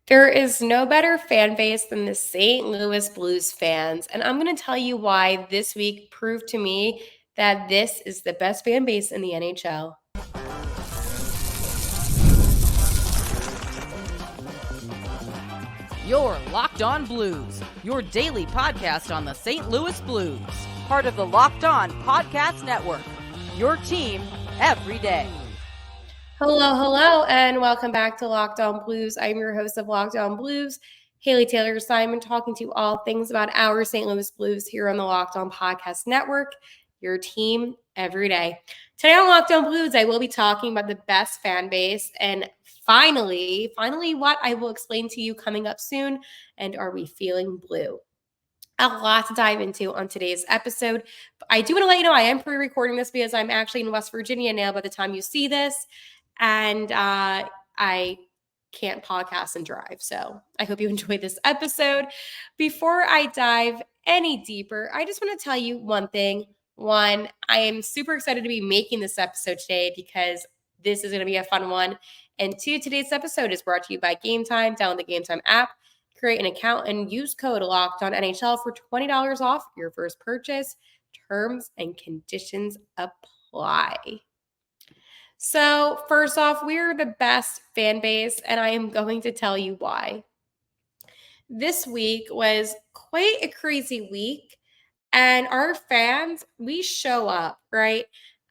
There is no better fan base than the St. Louis Blues fans, and I'm going to tell you why this week proved to me that this is the best fan base in the NHL. You're Locked On Blues, your daily podcast on the St. Louis Blues. Part of the Locked On Podcast Network, your team every day. Hello, and welcome back to Locked On Blues. I'm your host of Locked On Blues, Haley Taylor Simon, talking to you all things about our St. Louis Blues here on the Locked On Podcast Network, your team every day. Today on Locked On Blues, I will be talking about the best fan base and finally what I will explain to you coming up soon. And are we feeling blue? A lot to dive into on today's episode. I do want to let you know I am pre-recording this because I'm actually in West Virginia now by the time you see this. And I can't podcast and drive. So I hope you enjoyed this episode. Before I dive any deeper, I just want to tell you one thing. One, I am super excited to be making this episode today because this is going to be a fun one. And two, today's episode is brought to you by Game Time. Download the Game Time app, create an account, and use code LOCKEDONNHL for $20 off your first purchase. Terms and conditions apply. So first off, we're the best fan base, and I am going to tell you why. This week was quite a crazy week, and our fans, we show up, right?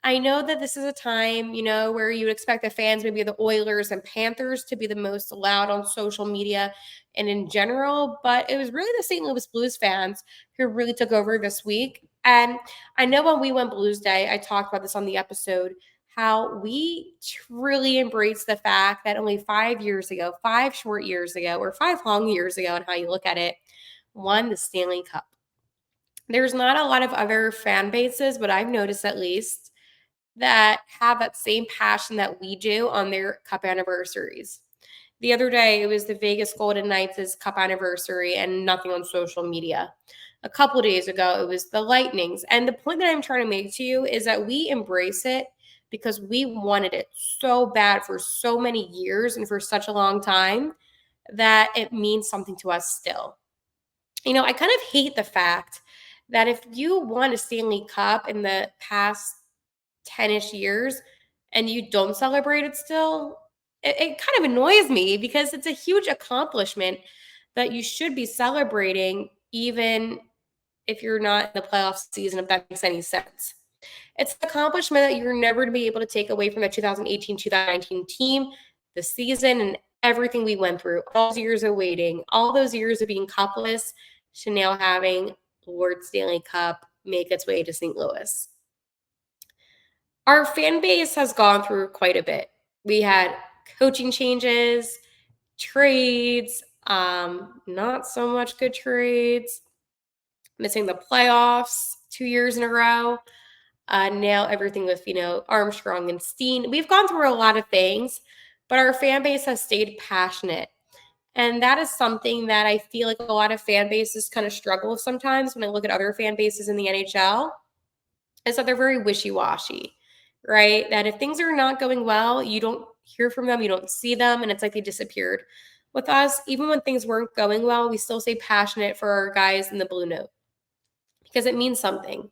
I know that this is a time, where you would expect the fans, maybe the Oilers and Panthers, to be the most loud on social media and in general, but it was really the St. Louis Blues fans who really took over this week. And I know when we went Blues Day, I talked about this on the episode, how we truly embraced the fact that only 5 years ago, 5 short years ago, or 5 long years ago, and how you look at it, won the Stanley Cup. There's not a lot of other fan bases, but I've noticed at least, that have that same passion that we do on their cup anniversaries. The other day, it was the Vegas Golden Knights' cup anniversary and nothing on social media. A couple days ago, it was the Lightning's. And the point that I'm trying to make to you is that we embrace it because we wanted it so bad for so many years and for such a long time that it means something to us still. I kind of hate the fact that if you won a Stanley Cup in the past 10-ish years and you don't celebrate it still, it kind of annoys me because it's a huge accomplishment that you should be celebrating even if you're not in the playoff season, if that makes any sense. It's an accomplishment that you're never going to be able to take away from the 2018-2019 team, the season, and everything we went through, all those years of waiting, all those years of being cupless to now having Lord Stanley Cup make its way to St. Louis. Our fan base has gone through quite a bit. We had coaching changes, trades, not so much good trades, missing the playoffs 2 years in a row. Now everything with, Armstrong and Steen. We've gone through a lot of things, but our fan base has stayed passionate. And that is something that I feel like a lot of fan bases kind of struggle with sometimes when I look at other fan bases in the NHL, is that they're very wishy-washy, right? That if things are not going well, you don't hear from them, you don't see them, and it's like they disappeared. With us, even when things weren't going well, we still stay passionate for our guys in the Blue Note because it means something.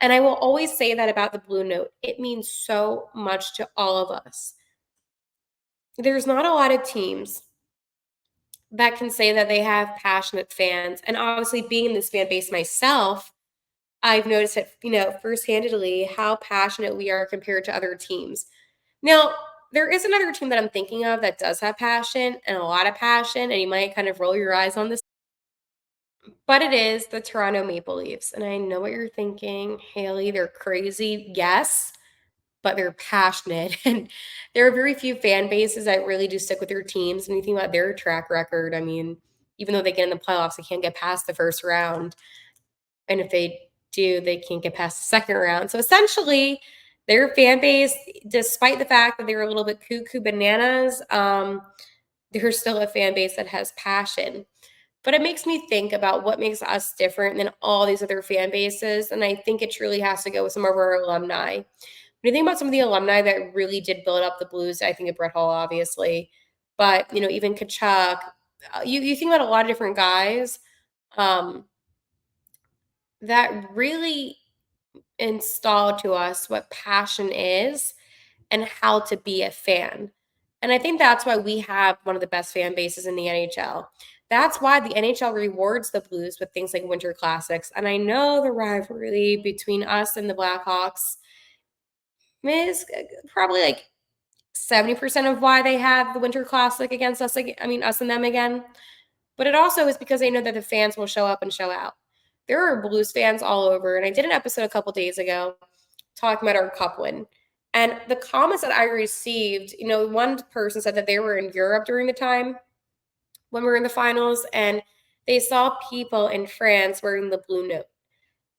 And I will always say that about the Blue Note. It means so much to all of us. There's not a lot of teams that can say that they have passionate fans. And obviously, being in this fan base myself, I've noticed it, first-handedly how passionate we are compared to other teams. Now, there is another team that I'm thinking of that does have passion and a lot of passion, and you might kind of roll your eyes on this, but it is the Toronto Maple Leafs. And I know what you're thinking, Haley, they're crazy. Yes, but they're passionate. And there are very few fan bases that really do stick with their teams. And you think about their track record, I mean, even though they get in the playoffs, they can't get past the first round. And if they do, they can't get past the second round. So essentially, their fan base, despite the fact that they're a little bit cuckoo bananas, they're still a fan base that has passion. But it makes me think about what makes us different than all these other fan bases. And I think it truly has to go with some of our alumni. When you think about some of the alumni that really did build up the Blues, I think of Brett Hull, obviously. But, even Kachuk, you think about a lot of different guys that really installed to us what passion is and how to be a fan. And I think that's why we have one of the best fan bases in the NHL. That's why the NHL rewards the Blues with things like Winter Classics. And I know the rivalry between us and the Blackhawks is probably like 70% of why they have the Winter Classic against us. Us and them again. But it also is because they know that the fans will show up and show out. There are Blues fans all over. And I did an episode a couple days ago talking about our cup win. And the comments that I received, one person said that they were in Europe during the time when we were in the finals, and they saw people in France wearing the blue note.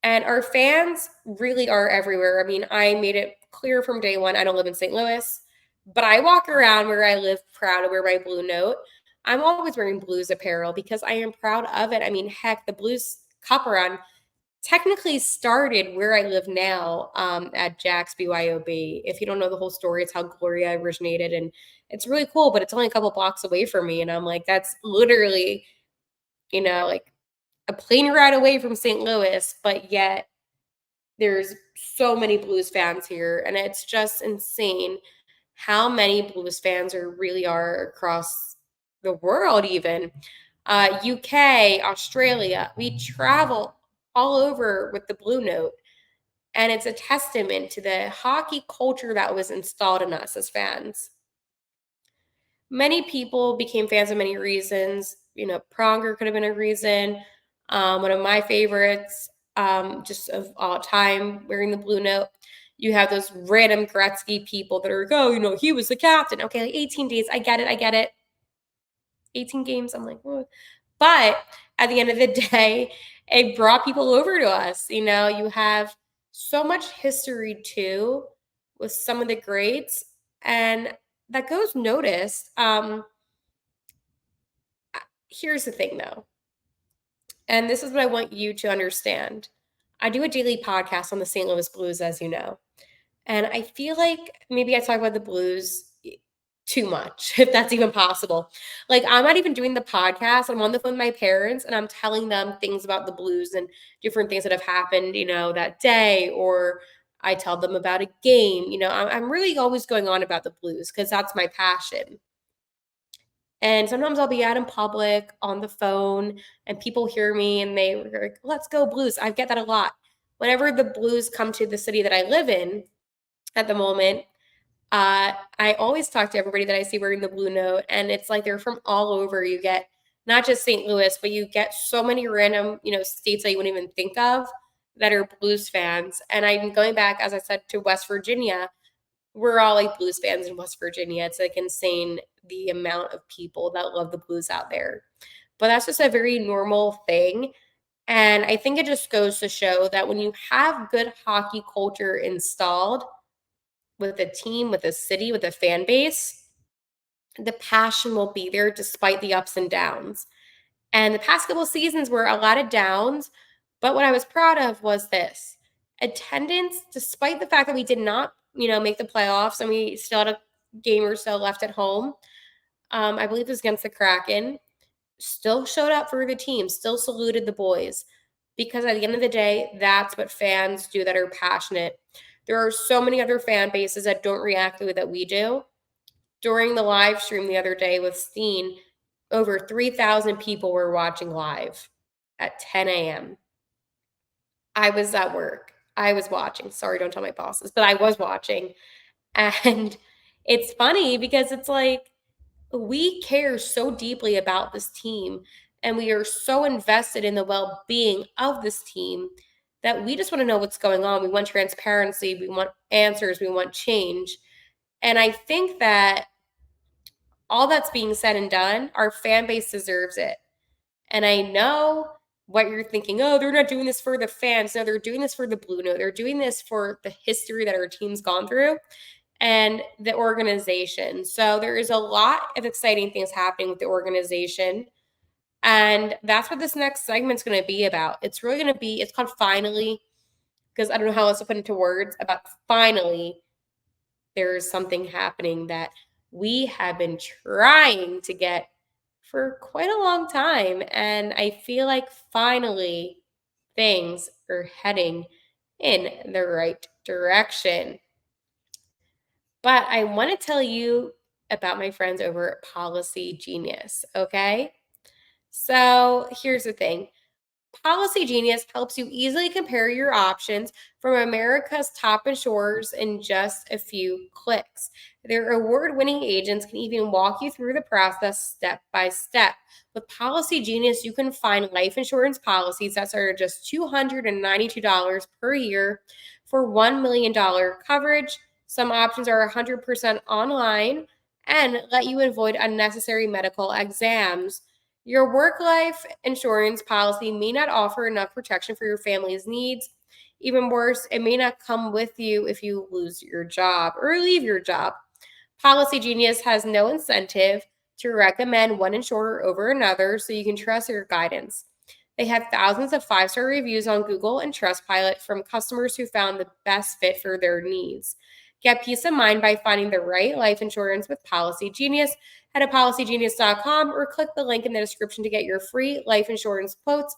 And our fans really are everywhere. I mean, I made it clear from day one, I don't live in St. Louis, but I walk around where I live proud to wear my blue note. I'm always wearing Blues apparel because I am proud of it. I mean, heck, the Blues Cup run technically started where I live now at Jack's BYOB. If you don't know the whole story, it's how Gloria originated. And it's really cool, but it's only a couple blocks away from me. And I'm like, that's literally, like a plane ride away from St. Louis, but yet there's so many Blues fans here. And it's just insane how many Blues fans there really are across the world, even. UK, Australia, we travel all over with the Blue Note. And it's a testament to the hockey culture that was installed in us as fans. Many people became fans of many reasons. Pronger could have been a reason. One of my favorites, just of all time, wearing the Blue Note. You have those random Gretzky people that are, he was the captain. Okay, like 18 days. I get it. 18 games. I'm like, whoa. But at the end of the day, it brought people over to us. You have so much history too with some of the greats, and that goes noticed. Here's the thing though, and this is what I want you to understand. I do a daily podcast on the St. Louis Blues, as you know. And I feel like maybe I talk about the Blues too much, if that's even possible. Like, I'm not even doing the podcast. I'm on the phone with my parents and I'm telling them things about the Blues and different things that have happened, that day, or I tell them about a game. I'm really always going on about the Blues because that's my passion. And sometimes I'll be out in public on the phone and people hear me and they're like, let's go Blues. I get that a lot. Whenever the Blues come to the city that I live in at the moment, I always talk to everybody that I see wearing the Blue Note, and it's like they're from all over. You get not just St. Louis, but you get so many random, states that you wouldn't even think of that are Blues fans. And I'm going back, as I said, to West Virginia. We're all like Blues fans in West Virginia. It's like insane the amount of people that love the Blues out there. But that's just a very normal thing. And I think it just goes to show that when you have good hockey culture installed with a team, with a city, with a fan base, the passion will be there despite the ups and downs. And the past couple of seasons were a lot of downs, but what I was proud of was this attendance, despite the fact that we did not, make the playoffs and we still had a game or so left at home. I believe it was against the Kraken. Still showed up for the team, still saluted the boys, because at the end of the day, that's what fans do that are passionate. There are so many other fan bases that don't react the way that we do. During the live stream the other day with Steen, over 3,000 people were watching live at 10 a.m. I was at work. I was watching. Sorry, don't tell my bosses, but I was watching. And it's funny because it's like we care so deeply about this team and we are so invested in the well-being of this team that we just want to know what's going on. We want transparency. We want answers. We want change. And I think that all that's being said and done, our fan base deserves it. And I know what you're thinking, oh, they're not doing this for the fans. No, they're doing this for the Blue Note. They're doing this for the history that our team's gone through and the organization. So there is a lot of exciting things happening with the organization. And that's what this next segment's going to be about. It's really going to be, it's called Finally, because I don't know how else to put into words about finally there's something happening that we have been trying to get for quite a long time. And I feel like finally things are heading in the right direction. But I want to tell you about my friends over at Policy Genius, okay? So here's the thing. Policy Genius helps you easily compare your options from America's top insurers in just a few clicks. Their award winning agents can even walk you through the process step by step. With Policy Genius, you can find life insurance policies that start at just $292 per year for $1 million coverage. Some options are 100% online and let you avoid unnecessary medical exams. Your work life insurance policy may not offer enough protection for your family's needs. Even worse, it may not come with you if you lose your job or leave your job. Policy Genius has no incentive to recommend one insurer over another, so you can trust their guidance. They have thousands of 5-star reviews on Google and Trustpilot from customers who found the best fit for their needs. Get peace of mind by finding the right life insurance with Policy Genius. Head to policygenius.com or click the link in the description to get your free life insurance quotes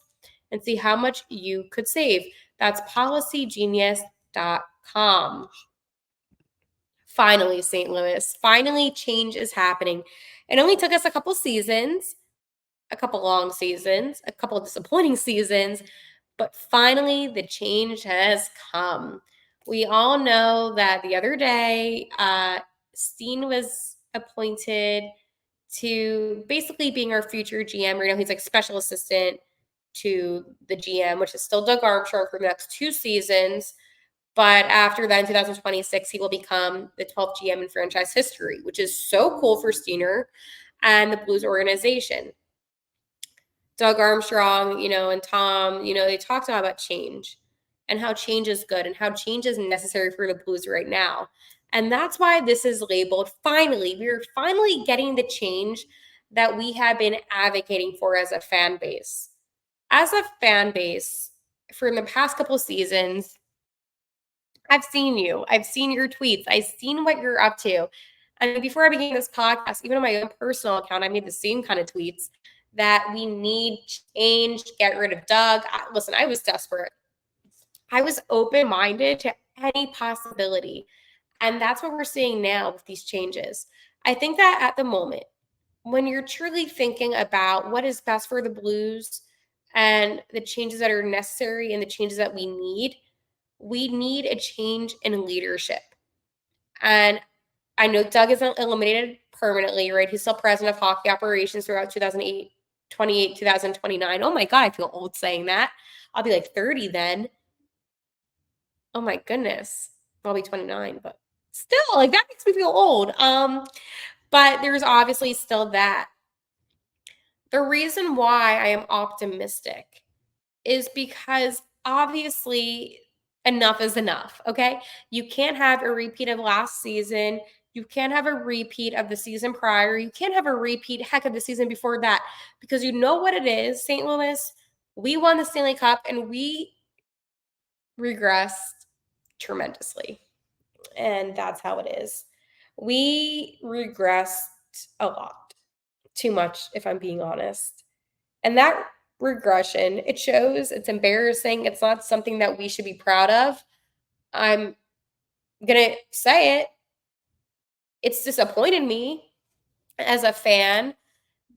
and see how much you could save. That's policygenius.com. Finally, St. Louis, finally change is happening. It only took us a couple seasons, a couple long seasons, a couple disappointing seasons, but finally the change has come. We all know that the other day, Steen was appointed to basically being our future GM. Right now, he's like special assistant to the GM, which is still Doug Armstrong for the next 2 seasons. But after that, in 2026, he will become the 12th GM in franchise history, which is so cool for Steiner and the Blues organization. Doug Armstrong, and Tom, they talked about change and how change is good and how change is necessary for the Blues right now. And that's why this is labeled finally. We're finally getting the change that we have been advocating for as a fan base. As a fan base, for the past couple seasons, I've seen you. I've seen your tweets. I've seen what you're up to. I mean, before I began this podcast, even on my own personal account, I made the same kind of tweets that we need change, get rid of Doug. Listen, I was desperate. I was open-minded to any possibility. And that's what we're seeing now with these changes. I think that at the moment, when you're truly thinking about what is best for the Blues and the changes that are necessary and the changes that we need a change in leadership. And I know Doug isn't eliminated permanently, right? He's still president of hockey operations throughout 2028, 2029. Oh my God, I feel old saying that. I'll be like 30 then. Oh my goodness. I'll be 29, but still, like that makes me feel old. But there's obviously still that. The reason why I am optimistic is because obviously enough is enough, okay? You can't have a repeat of last season. You can't have a repeat of the season prior. You can't have a repeat, heck, of the season before that, because you know what it is, St. Louis. We won the Stanley Cup and we regressed tremendously. And that's how it is. We regressed a lot. Too much, if I'm being honest. And that regression, it shows, it's embarrassing. It's not something that we should be proud of. I'm going to say it. It's disappointed me as a fan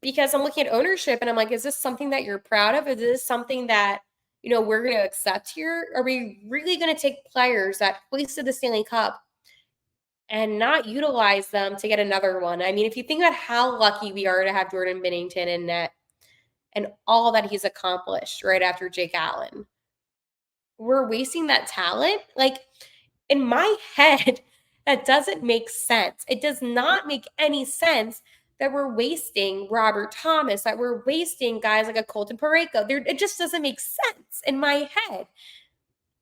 because I'm looking at ownership and I'm like, is this something that you're proud of? Is this something that, we're going to accept here? Are we really going to take players that hoisted the Stanley Cup and not utilize them to get another one? I mean, if you think about how lucky we are to have Jordan Binnington in net and all that he's accomplished right after Jake Allen, we're wasting that talent? Like, in my head, that doesn't make sense. It does not make any sense that we're wasting Robert Thomas, that we're wasting guys like a Colton Parayko. It just doesn't make sense in my head.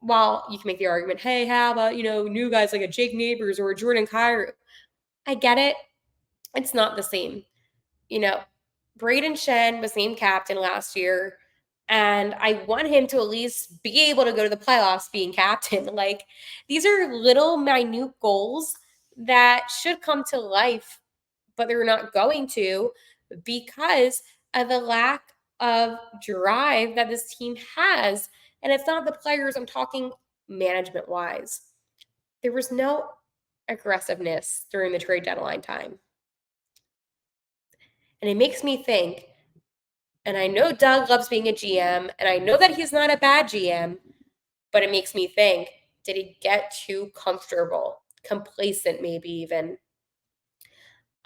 While you can make the argument, hey, how about, new guys like a Jake Neighbors or a Jordan Kyrou? I get it. It's not the same. Braden Shen was named captain last year, and I want him to at least be able to go to the playoffs being captain. Like, these are little minute goals that should come to life, but they're not going to because of the lack of drive that this team has. And it's not the players, I'm talking management wise. There was no aggressiveness during the trade deadline time. And it makes me think, and I know Doug loves being a GM, and I know that he's not a bad GM, but it makes me think, did he get too comfortable, complacent maybe even?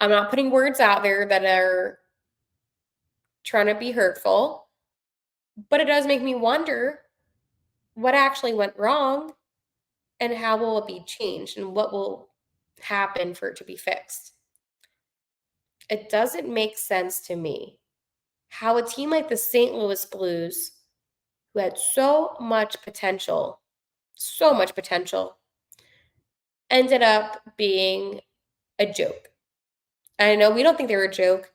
I'm not putting words out there that are trying to be hurtful, but it does make me wonder what actually went wrong and how will it be changed and what will happen for it to be fixed. It doesn't make sense to me how a team like the St. Louis Blues, who had so much potential, ended up being a joke. I know we don't think they're a joke,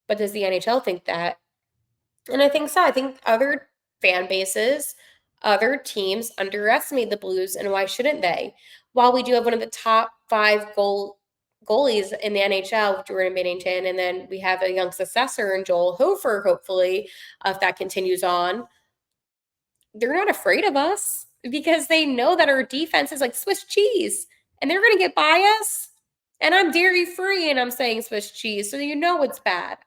but does the NHL think that? And I think so. I think other fan bases, other teams underestimate the Blues, and why shouldn't they? While we do have one of the top 5 goalies in the NHL, Jordan Binnington, and then we have a young successor in Joel Hofer, hopefully, if that continues on, they're not afraid of us because they know that our defense is like Swiss cheese, and they're going to get by us. And I'm dairy free, and I'm saying Swiss cheese, so you know it's bad.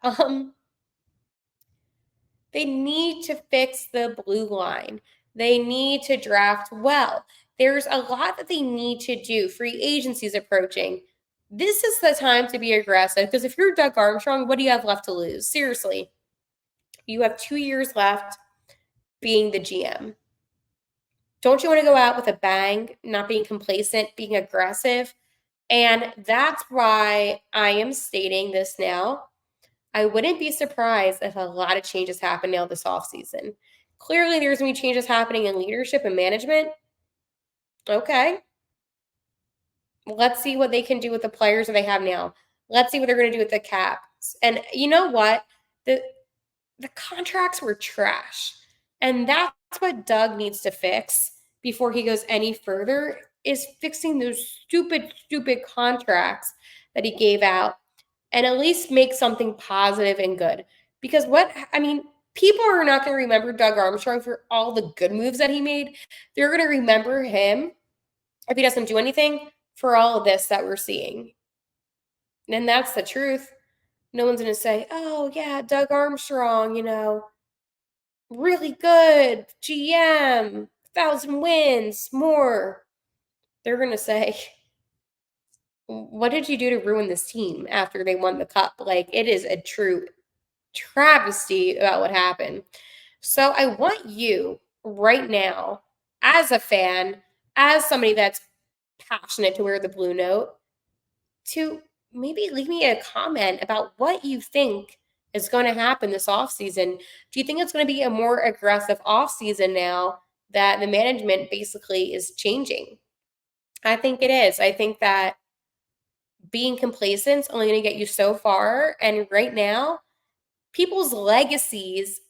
They need to fix the blue line. They need to draft well. There's a lot that they need to do. Free agencies approaching. This is the time to be aggressive because if you're Doug Armstrong, what do you have left to lose? Seriously. You have 2 years left being the GM. Don't you want to go out with a bang, not being complacent, being aggressive? And that's why I am stating this now. I wouldn't be surprised if a lot of changes happen now this offseason. Clearly, there's going to be changes happening in leadership and management. Okay. Let's see what they can do with the players that they have now. Let's see what they're going to do with the caps. And you know what? The contracts were trash. And that's what Doug needs to fix before he goes any further, is fixing those stupid contracts that he gave out and at least make something positive and good. Because people are not going to remember Doug Armstrong for all the good moves that he made. They're going to remember him, if he doesn't do anything, for all of this that we're seeing. And that's the truth. No one's going to say, oh, yeah, Doug Armstrong, really good, GM, 1,000 wins, more. They're going to say, what did you do to ruin this team after they won the cup? Like, it is a true travesty about what happened. So I want you right now, as a fan, as somebody that's passionate to wear the blue note, to maybe leave me a comment about what you think is going to happen this offseason. Do you think it's going to be a more aggressive offseason now that the management basically is changing? I think it is. I think that being complacent is only going to get you so far. And right now, people's legacies,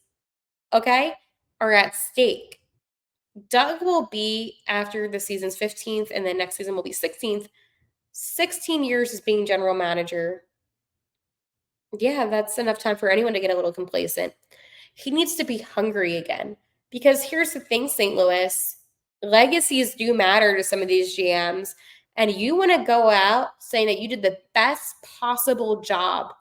okay, are at stake. Doug will be, after the season's 15th, and then next season will be 16th, 16 years as being general manager. Yeah, that's enough time for anyone to get a little complacent. He needs to be hungry again. Because here's the thing, St. Louis, legacies do matter to some of these GMs. And you want to go out saying that you did the best possible job.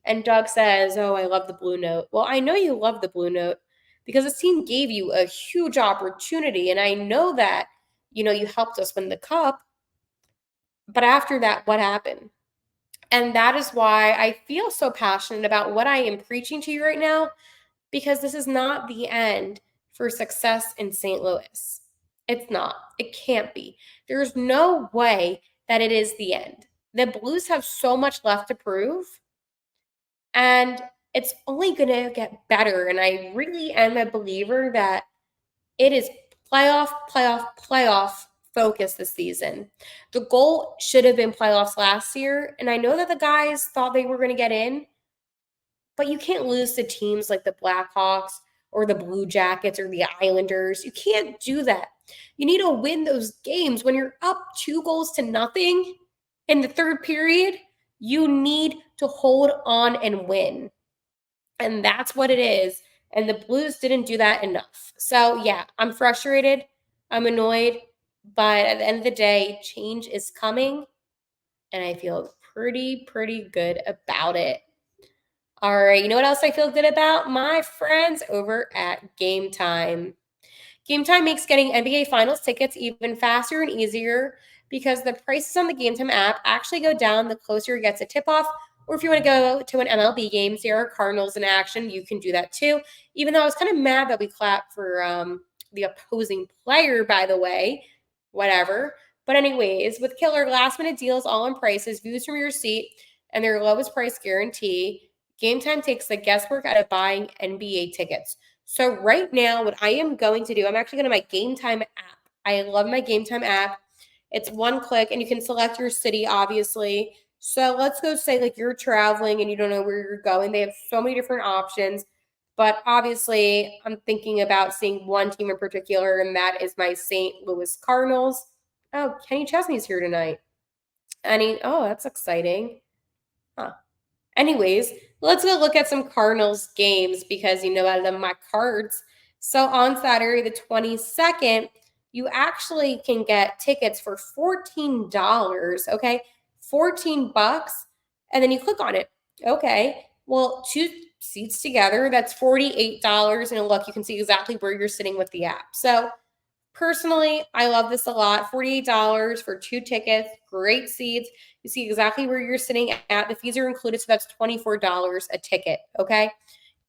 And Doug says, oh, I love the blue note. Well, I know you love the blue note because this team gave you a huge opportunity. And I know that, you helped us win the cup. But after that, what happened? And that is why I feel so passionate about what I am preaching to you right now, because this is not the end for success in St. Louis. It's not. It can't be. There's no way that it is the end. The Blues have so much left to prove, and it's only going to get better. And I really am a believer that it is playoff focus this season. The goal should have been playoffs last year, and I know that the guys thought they were going to get in, but you can't lose to teams like the Blackhawks or the Blue Jackets or the Islanders. You can't do that. You need to win those games when you're up 2-0 in the third period. You need to hold on and win. And that's what it is. And the Blues didn't do that enough. So, yeah, I'm frustrated. I'm annoyed. But at the end of the day, change is coming. And I feel pretty good about it. All right, you know what else I feel good about? My friends over at Game Time. Game Time makes getting NBA Finals tickets even faster and easier because the prices on the Game Time app actually go down the closer it gets to tip off. Or if you want to go to an MLB game, see our Cardinals in action, you can do that too. Even though I was kind of mad that we clapped for the opposing player, by the way, whatever. But anyways, with killer last minute deals, all in prices, views from your seat, and their lowest price guarantee, Game Time takes the guesswork out of buying NBA tickets. So right now, what I am going to do, I'm actually going to my Game Time app. I love my Game Time app. It's one click, and you can select your city, obviously. So let's go say like you're traveling and you don't know where you're going. They have so many different options. But obviously, I'm thinking about seeing one team in particular, and that is my St. Louis Cardinals. Oh, Kenny Chesney's here tonight. Oh, that's exciting. Huh. Anyways, let's go look at some Cardinals games because you know I love my cards. So on Saturday the 22nd, you actually can get tickets for $14, okay? 14 bucks, and then you click on it. Okay. Well, two seats together, that's $48, and look, you can see exactly where you're sitting with the app. So personally, I love this a lot. $48 for 2 tickets, great seats. You see exactly where you're sitting at. The fees are included, so that's $24 a ticket, okay?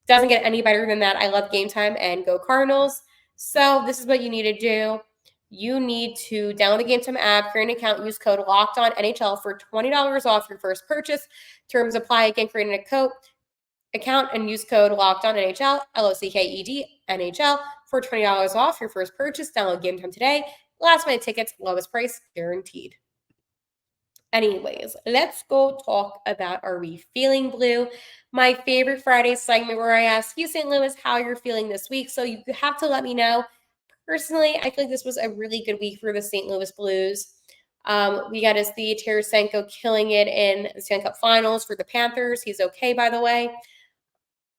Doesn't get any better than that. I love Game Time and go Cardinals. So this is what you need to do. You need to download the Game Time app, create an account, use code LOCKEDONNHL for $20 off your first purchase. Terms apply. Again, create an account and use code LOCKEDONNHL, LOCKED for $20 off your first purchase. Download Game Time today. Last minute tickets, lowest price guaranteed. Anyways, let's go talk about Are We Feeling Blue? My favorite Friday segment where I ask you, St. Louis, how you're feeling this week. So you have to let me know. Personally, I feel like this was a really good week for the St. Louis Blues. We got to see Tarasenko killing it in the Stanley Cup Finals for the Panthers. He's okay, by the way.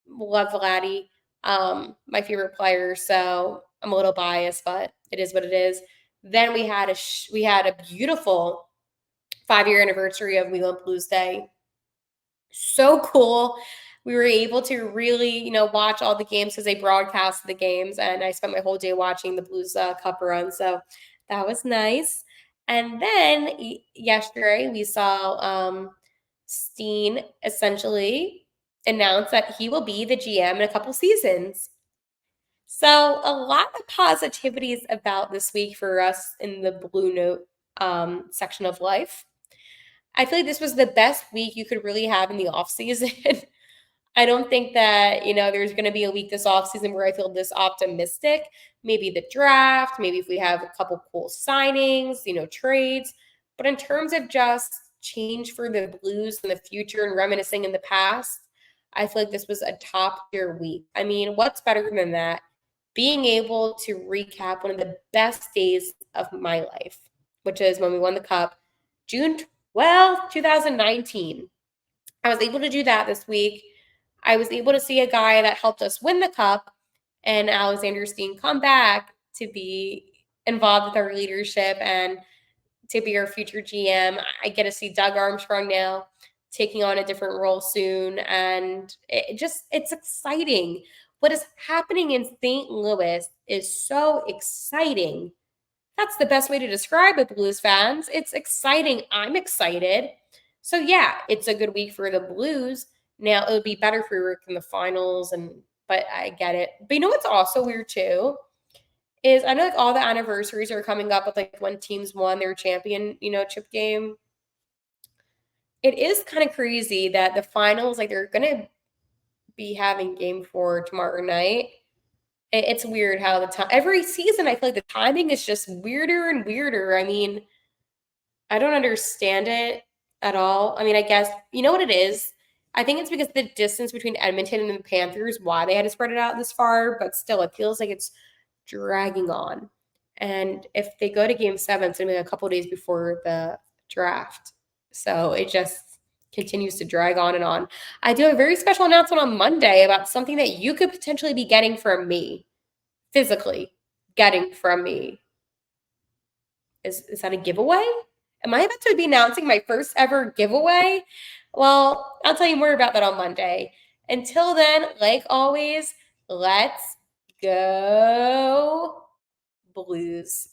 Love Vladdy, my favorite player. So I'm a little biased, but it is what it is. Then we had a beautiful 5-year anniversary of We Love Blues Day. So cool. We were able to really, watch all the games because they broadcast the games, and I spent my whole day watching the Blues Cup run. So that was nice. And then yesterday we saw Steen essentially announce that he will be the GM in a couple seasons. So a lot of positivities about this week for us in the Blue Note section of life. I feel like this was the best week you could really have in the off season. I don't think that, there's going to be a week this off season where I feel this optimistic. Maybe the draft, maybe if we have a couple cool signings, trades. But in terms of just change for the Blues in the future and reminiscing in the past, I feel like this was a top tier week. I mean, what's better than that? Being able to recap one of the best days of my life, which is when we won the Cup, June 12th, 2019. I was able to do that this week. I was able to see a guy that helped us win the Cup and Alex Steen come back to be involved with our leadership and to be our future GM. I get to see Doug Armstrong now taking on a different role soon. And it's exciting. What is happening in St. Louis is so exciting. That's the best way to describe it, Blues fans. It's exciting. I'm excited. So yeah, it's a good week for the Blues. Now it would be better for Rick in the finals, but I get it. But you know what's also weird too? Is I know like all the anniversaries are coming up with like when teams won their championship game. It is kind of crazy that the finals, like they're gonna be having game 4 tomorrow night. It's weird how the time every season I feel like the timing is just weirder and weirder. I mean, I don't understand it at all. I mean, I guess you know what it is? I think it's because the distance between Edmonton and the Panthers, why they had to spread it out this far, but still it feels like it's dragging on. And if they go to game 7, it's gonna be a couple days before the draft. So it just continues to drag on and on. I do a very special announcement on Monday about something that you could potentially be getting from me, physically getting from me. Is that a giveaway? Am I about to be announcing my first ever giveaway? Well, I'll tell you more about that on Monday. Until then, like always, let's go Blues.